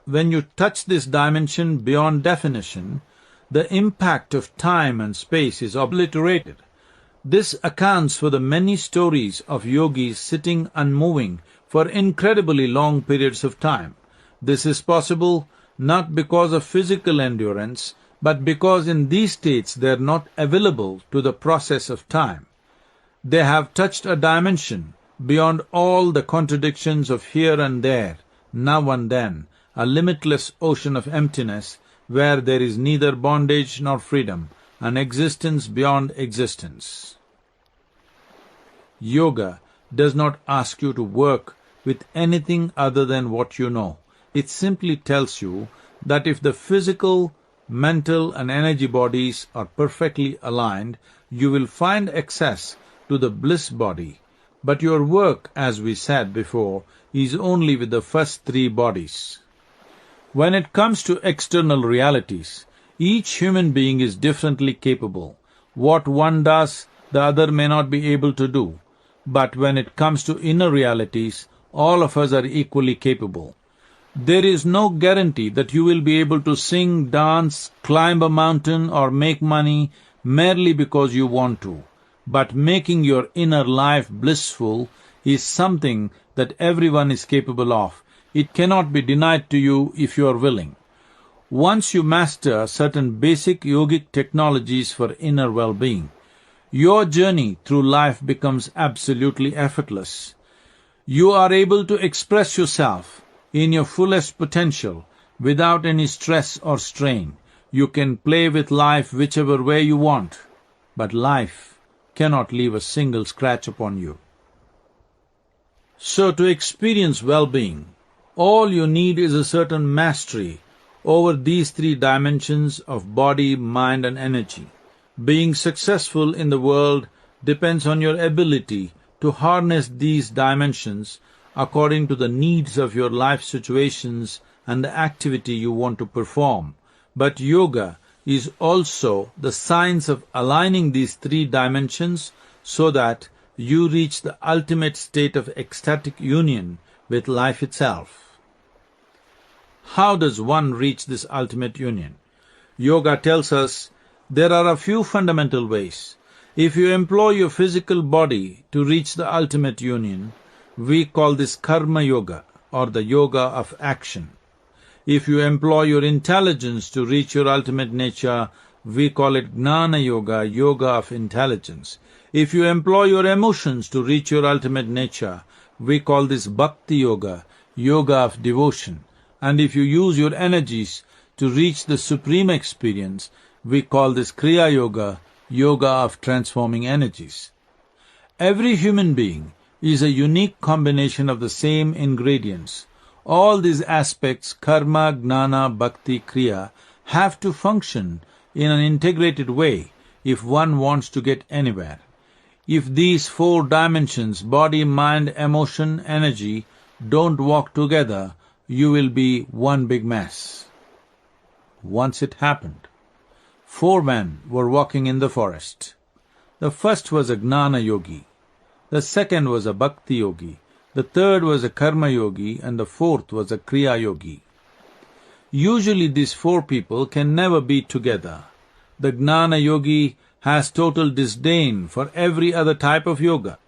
when you touch this dimension beyond definition, the impact of time and space is obliterated. This accounts for the many stories of yogis sitting unmoving for incredibly long periods of time. This is possible not because of physical endurance, but because in these states they are not available to the process of time. They have touched a dimension beyond all the contradictions of here and there, now and then, a limitless ocean of emptiness where there is neither bondage nor freedom, an existence beyond existence. Yoga does not ask you to work with anything other than what you know. It simply tells you that if the physical, mental and energy bodies are perfectly aligned, you will find access to the bliss body. But your work, as we said before, is only with the first three bodies. When it comes to external realities, each human being is differently capable. What one does, the other may not be able to do. But when it comes to inner realities, all of us are equally capable. There is no guarantee that you will be able to sing, dance, climb a mountain or make money merely because you want to. But making your inner life blissful is something that everyone is capable of. It cannot be denied to you if you are willing. Once you master certain basic yogic technologies for inner well-being, your journey through life becomes absolutely effortless. You are able to express yourself in your fullest potential without any stress or strain. You can play with life whichever way you want, but life cannot leave a single scratch upon you. So to experience well-being, all you need is a certain mastery over these three dimensions of body, mind and energy. Being successful in the world depends on your ability to harness these dimensions according to the needs of your life situations and the activity you want to perform. But yoga is also the science of aligning these three dimensions so that you reach the ultimate state of ecstatic union with life itself. How does one reach this ultimate union? Yoga tells us there are a few fundamental ways. If you employ your physical body to reach the ultimate union, we call this karma yoga or the yoga of action. If you employ your intelligence to reach your ultimate nature, we call it gnana yoga, yoga of intelligence. If you employ your emotions to reach your ultimate nature, we call this bhakti yoga, yoga of devotion. And if you use your energies to reach the supreme experience, we call this kriya yoga, yoga of transforming energies. Every human being is a unique combination of the same ingredients. All these aspects, karma, gnana, bhakti, kriya, have to function in an integrated way if one wants to get anywhere. If these four dimensions, body, mind, emotion, energy, don't walk together, you will be one big mess. Once it happened. 4 men were walking in the forest. The first was a gnana yogi, the second was a bhakti yogi, the third was a karma yogi, and the fourth was a kriya yogi. Usually these 4 people can never be together. The gnana yogi has total disdain for every other type of yoga.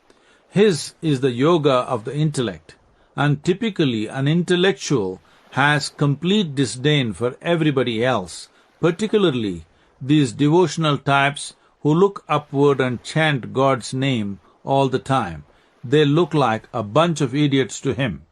His is the yoga of the intellect, and typically an intellectual has complete disdain for everybody else, particularly these devotional types who look upward and chant God's name all the time. They look like a bunch of idiots to him.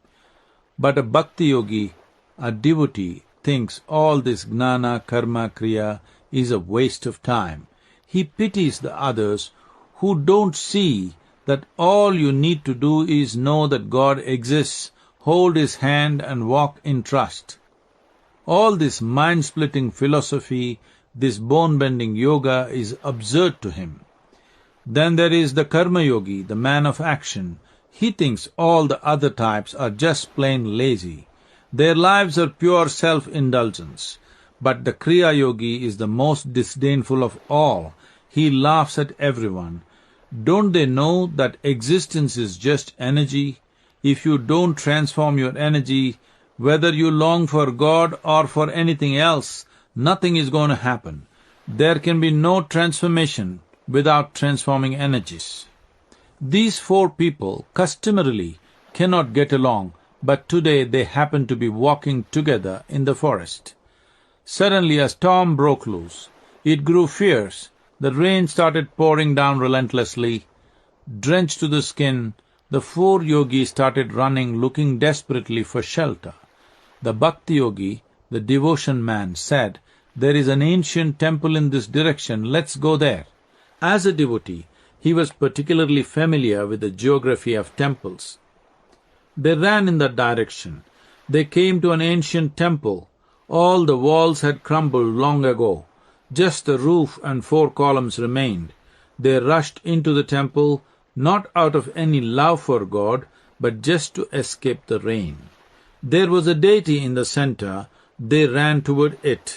But a bhakti yogi, a devotee, thinks all this gnana, karma, kriya is a waste of time. He pities the others who don't see that all you need to do is know that God exists, hold His hand and walk in trust. All this mind-splitting philosophy, this bone-bending yoga is absurd to him. Then there is the karma yogi, the man of action. He thinks all the other types are just plain lazy. Their lives are pure self-indulgence. But the kriya yogi is the most disdainful of all. He laughs at everyone. Don't they know that existence is just energy? If you don't transform your energy, Whether you long for God or for anything else, nothing is going to happen. There can be no transformation without transforming energies. These four people customarily cannot get along, but today they happen to be walking together in the forest. Suddenly a storm broke loose. It grew fierce. The rain started pouring down relentlessly. Drenched to the skin, the four yogis started running, looking desperately for shelter. The bhakti yogi, the devotion man, said, "There is an ancient temple in this direction, let's go there." As a devotee, he was particularly familiar with the geography of temples. They ran in that direction. They came to an ancient temple. All the walls had crumbled long ago. Just the roof and four columns remained. They rushed into the temple, not out of any love for God, but just to escape the rain. There was a deity in the center. They ran toward it.